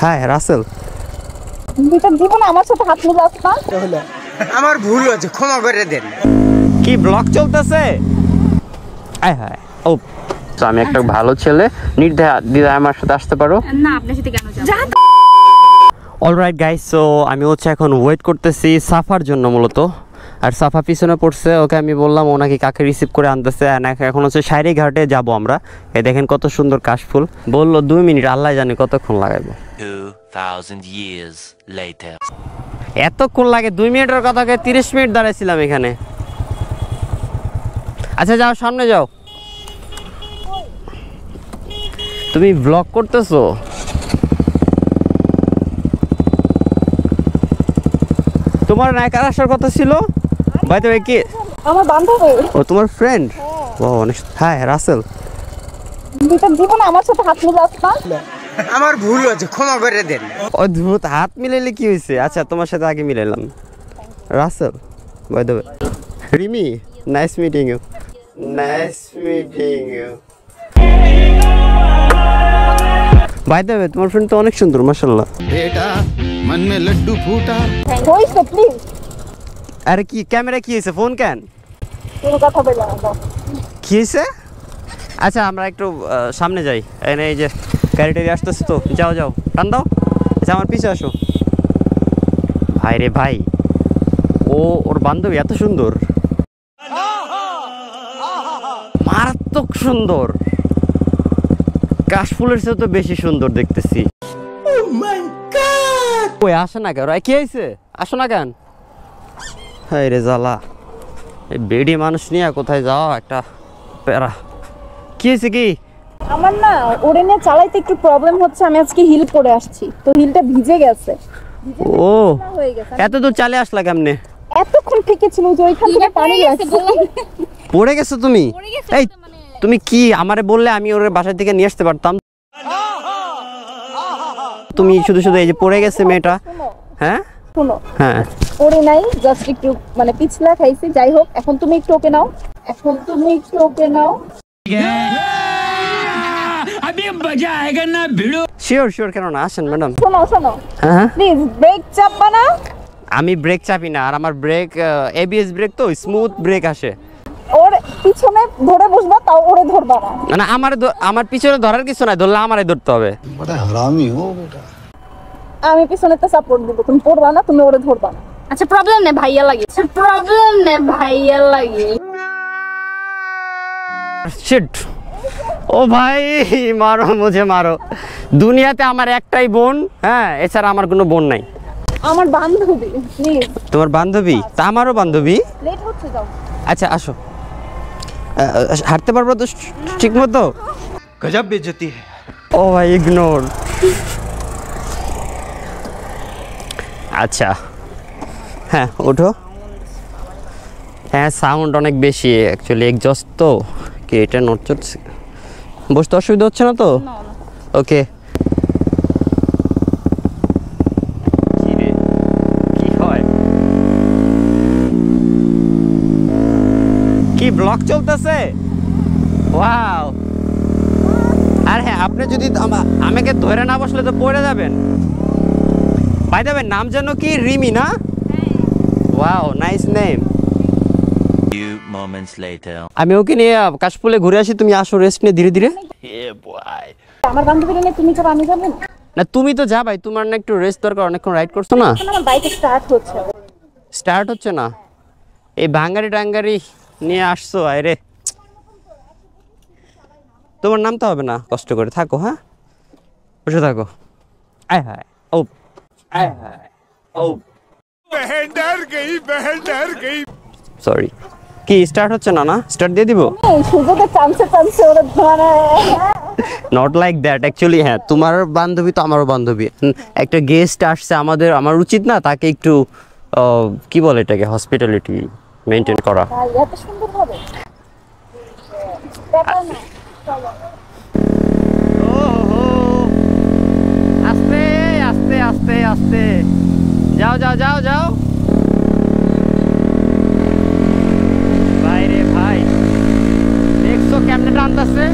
High Rasel, দুইটা জীবন আমার সাথে হাত মিলাস না। আমার ভুল হয়েছে, ক্ষমা করে দেন। কি ব্লগ চলতেছে? হায় হায়, ও তো আমি একটা ভালো ছেলে, নির্দ্বিধায় আমার সাথে আসতে পারো না। আপনার সাথে কেন যাব? অলরাইট গাইস, সো আমি হচ্ছে এখন ওয়েট করতেছি সাফার জন্য মূলত। আর সাফা পিছনে পড়ছে, ওকে আমি বললাম ও নাকি কাকে রিসিভ করে আনতেছে। এখন হচ্ছে শাইরি ঘাটে যাব আমরা। এই দেখেন কত সুন্দর কাশফুল। বললো 2 মিনিট, আল্লাহ জানে কতক্ষণ লাগাবো। 2000 years later. এতক্ষণ লাগে? 2 মিনিটের কথাকে 30 মিনিট দাঁড়াইছিলাম এখানে। আচ্ছা যাও, সামনে যাও। তুমি ব্লগ করতেছো? তোমার নায়িকার আসার কথা ছিল। বাই দ্য ওয়ে, কি আমার বান্ধবী। ও তোমার ফ্রেন্ড? ও অনেক। হাই রাসেল, দুইটা জীবন আমার সাথে হাত মিলাস না। আমার ভুল হয়েছে, ক্ষমা করে দেন। অদ্ভুত, হাত মিলাইলে কি হয়েছে? আচ্ছা তোমার সাথে আগে মিলাইলাম। Rasel, by the way, Rimi, nice meeting you. Nice meeting you. By the way, তোমার ফ্রেন্ড তো অনেক সুন্দর, মাশাআল্লাহ। बेटा मन में लड्डू फूटा। হইছে প্লিজ। আরে কি ক্যামেরা কি হয়েছে? ফোন কেন? কোনো কথা বললাম না। কি হয়েছে? আচ্ছা আমরা একটু সামনে যাই। এই যে গাড়িটারি আসতেছে তো, যাও যাও, টান দাও। আচ্ছা আমার পিছে আসো। ভাই রে ভাই, ওর বান্ধবী এত সুন্দর, মারাত্মক সুন্দর। কাশফুলের চেয়ে তো বেশি সুন্দর দেখতেছি। ওই আসে না কেন? কি হয়েছে? আসো না কেন? হাই রে জ্বালা, এই বেডি মানুষ নিয়ে কোথায় যাও, একটা প্যারা। কি হয়েছে কি? আমার না ওরে নিয়ে চালাইতে একটু প্রবলেম হচ্ছে। আমি আজকে হিল পরে আসছি, তো হিলটা ভিজে গেছে। ও হয়ে গেছে। এত দূর চালে আসলা কেমনে? এতক্ষণ থেকে ছিল যে ওইখান থেকে পানি লাগছে। পড়ে গেছো তুমি? এই তুমি কি আমারে বললে আমি ওর বাসা থেকে নিয়ে আসতে পারতাম। তুমি শুধু শুধু এই যে পড়ে গেছে মেয়েটা। হ্যাঁ শুনো, হ্যাঁ, ওরে নাই, জাস্ট একটু মানে পিছলা খাইছি। যাই হোক, এখন তুমি একটু ওকে নাও। এখন তুমি একটু ওকে নাও। শিওর শিওর, কেন না, আসেন ম্যাডাম। শোনো শোনো, হ্যাঁ প্লিজ ব্রেক চাপবা না। আমি ব্রেক চাপি না, আর আমার ব্রেক এবিএস ব্রেক তো স্মুথ ব্রেক আসে। ওর পিছনে ধরে বসবা, তাও ওরে ধরবা না। মানে আমার পিছনে ধরার কিছু নাই, ধরলে আমারে ধরতে হবে। बड़ा हरामी हो बेटा। আমি পিছনেতে সাপোর্ট দিব, তুমি পড়বা না, তুমি ওরে ধরবা না। আচ্ছা প্রবলেম নেই, ভাইয়া লাগে। প্রবলেম নেই, ভাইয়া লাগে। শিট, ও ভাই মারো মুঝে মারো। দুনিয়াতে আমার একটাই বোন, হ্যাঁ, এছাড়া আমার কোনো বোন নাই। আমার বান্ধবী, প্লিজ। তোমার বান্ধবী? তা আমারও বান্ধবী। লেট হচ্ছে, যাও। আচ্ছা আসো, হাঁটতে পারবো তো ঠিক মতো? গজব বেজতি। ও ভাই ইগনোর। আচ্ছা হ্যাঁ ওঠো। হ্যাঁ সাউন্ড অনেক বেশি অ্যাকচুয়ালি, এক্সজস্ট তো। কি এটা নট চলছে? বসতে অসুবিধা হচ্ছে না তো? ওকে। কি হয়? কি ব্লগ চলতেছে? ওয়াও। আর হ্যাঁ, আপনি যদি আমাকে ধরে না বসলে তো পড়ে যাবেন। বাই দ্য ওয়ে, নাম যেন কি? রিমি না? Wow, nice name. Few moments later. আমি ওকে নিয়ে কাশফুলে ঘুরে আসি, তুমি আসো রেস্ট নিয়ে ধীরে ধীরে। আমার বান্ধবীকে নিয়ে তুমি যাবে, আমি যাবো না। না তুমি তো যাবাই, তোমার না একটু রেস্ট দরকার, অনেকক্ষণ রাইড করছো না। আমার বাইক স্টার্ট হচ্ছে। স্টার্ট হচ্ছে না? এই ভাঙ্গারি টাঙ্গারি নিয়ে আসছো, আরে তোমার নামতে হবে না, কষ্ট করে থাকো। হ্যাঁ বসে থাকো। আয় হায়, ও আয় হায়, ও बहन डर गई। সরি। কি স্টার্ট হচ্ছে না? না স্টার্ট দিয়ে দিব? এই সুযোগে চান্সে ওরে মানে নট লাইক দ্যাট অ্যাকচুয়ালি। হ্যাঁ তোমার বান্ধবী তো আমারও বান্ধবী। একটা গেস্ট আসছে, আমার উচিত না তাকে একটু কি বলে এটাকে, হসপিটালিটি মেনটেন করা। ভাই এত সুন্দর হবে। ব্যাপার না, চলো। আস্তে আস্তে আস্তে আস্তে যাও যাও যাও যাও। ভাই রে ভাই, দেখছো কেমনে টানতেছে?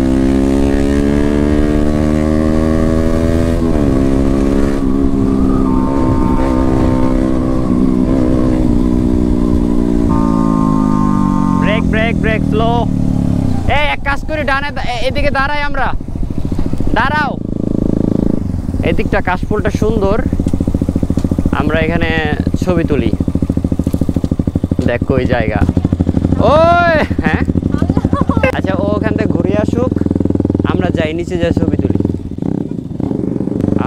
স্লো। এই এক কাজ করি, ডানে এদিকে দাঁড়াই আমরা, দাঁড়াও। এদিকটা কাশফুলটা সুন্দর, আমরা এখানে ছবি তুলি। দেখো ওই জায়গা, ওই হ্যাঁ আচ্ছা ও ওখান থেকে ঘুরে আসুক, আমরা যাই নিচে যাই ছবি তুলি।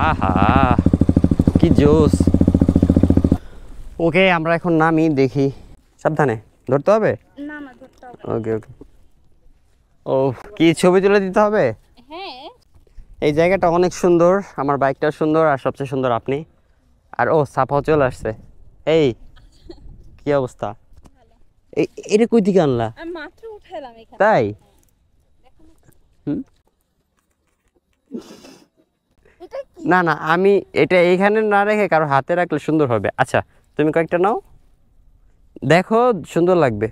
আহা কি জোস। ওকে আমরা এখন নামি, দেখি। সাবধানে ধরতে হবে। না না ধরতে হবে। ওকে ওকে। ও কি ছবি তুলে দিতে হবে? হ্যাঁ এই জায়গাটা অনেক সুন্দর, আমার বাইকটা সুন্দর, আর সবচেয়ে সুন্দর আপনি। আর ও সাফাও চলে আসছে। এই কি অবস্থা? এটা কই থেকে আনলা? আমি মাত্র উঠাইলাম এখানে। তাই? না না আমি এটা এইখানে না রেখে কারো হাতে রাখলে সুন্দর হবে। আচ্ছা তুমি কয়েকটা নাও, দেখো সুন্দর লাগবে।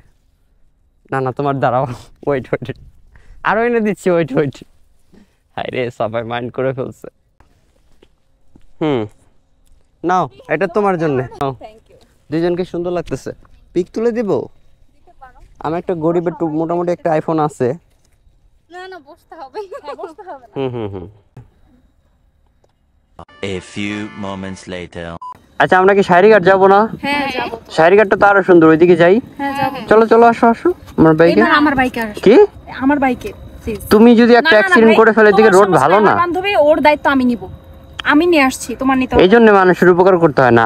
না না তোমার দাঁড়াও, ওয়েট ওয়েট, আরো এনে দিচ্ছি, ওয়েট ওয়েট। হাই রে সবাই মাইন্ড করে ফেলছে। নাও এটা তোমার জন্য। দুইজনকে সুন্দর লাগতেছে, পিক তুলে দিব। আমার একটা গরিবের মোটামুটি একটা আইফোন আছে। না না বসতে হবে। হ্যাঁ বসতে হবে না। হুম। A few moments later. আচ্ছা আমরা কি শায়রিঘাট যাবো না? হ্যাঁ যাব। শায়রিঘাটটা তো আরো সুন্দর, ওইদিকে যাই। হ্যাঁ যাব। চলো চলো আসো আসো আমার বাইকে। এবার আমার বাইকে আসো। কি আমার বাইকে প্লিজ। তুমি যদি একটা অ্যাক্সিডেন্ট করে ফেলে, এদিকে রোড ভালো না। বান্ধবী, ওর দায়িত্ব আমি নিব, আমি নিয়ে আসছি, তোমার নিতে হবে। এই জন্য মানুষের উপকার করতে হয় না।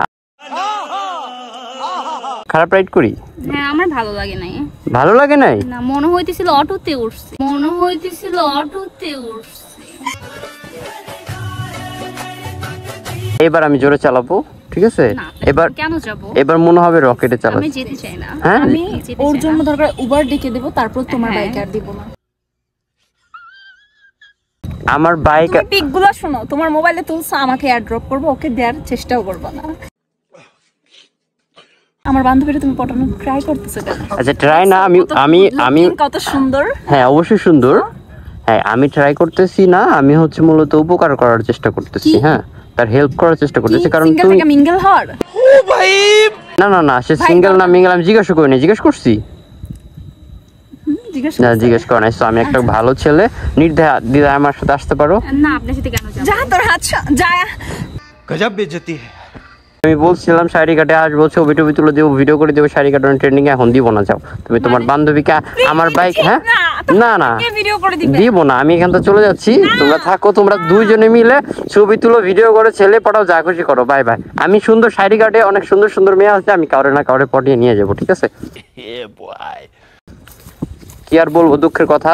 খারাপ রাইড করি? হ্যাঁ আমার ভালো লাগে নাই। ভালো লাগে নাই? না মনে হইতেছিল অটোতে উঠছি, মনে হইতেছিল অটোতে উঠছি। এবার আমি জোরে চালাবো, ঠিক আছে? না এবার কেন যাব? এবার মনে হবে রকেটে আমি চালাচ্ছি। যেতে চাই না। হ্যাঁ আমি যেতে ওর চাই জন্য না। দরকার উবার ডেকে দেব, তারপর তোমার হ্যাঁ। বাইকে আর দিব না। আমার বাইক তুমি পিকগুলো শোনো, তোমার মোবাইলে তুলছো, আমাকে এয়ার ড্রপ করবো, ওকে দেওয়ার চেষ্টাও করবো না। আমার বান্ধবীরা তুমি পটানো ট্রাই করতেছো কেন? আচ্ছা ট্রাই না, আমি কত সুন্দর। হ্যাঁ অবশ্যই সুন্দর। হ্যাঁ আমি ট্রাই করতেছি না, আমি হচ্ছে মূলত উপকার করার চেষ্টা করতেছি। হ্যাঁ তার হেল্প করার চেষ্টা করতেছি, কারণ সিঙ্গেল তুমি থেকে মিঙ্গেল হওয়ার। না না না সে সিঙ্গেল না মিঙ্গেল আমি জিজ্ঞাসা করিনি, জিজ্ঞেস করছি জিজ্ঞাসা না, জিজ্ঞেস করো না। আমি একটা ভালো ছেলে, নির্দ্বিধায় আমার সাথে আসতে পারো। না আপনার সাথে কেন যাব? যা তোর হাত যা। गजब बेइज्जती है। আমি বলছিলাম শাড়িঘাটে আসবো, ছবি টবি তুলে দেবো, ভিডিও করে দেবো, শাড়িঘাট ট্রেন্ডিং এখন দিব না। যাও তুমি তোমার বান্ধবীকে আমার বাইক। হ্যাঁ না না কে ভিডিও করে দিবে? দিব না, আমি এখান থেকে চলে যাচ্ছি। তোমরা থাকো, তোমরা দুইজনে মিলে ছবি তুলো, ভিডিও করো, ছেলে পটাও, যা খুশি করো। Bye bye. আমি সুন্দর শাড়িঘাটে অনেক সুন্দর সুন্দর মেয়ে আছে, আমি কাউরে না কাউরে পটিয়ে নিয়ে যাবো, ঠিক আছে? Yeah, boy. কি আর বলবো দুঃখের কথা।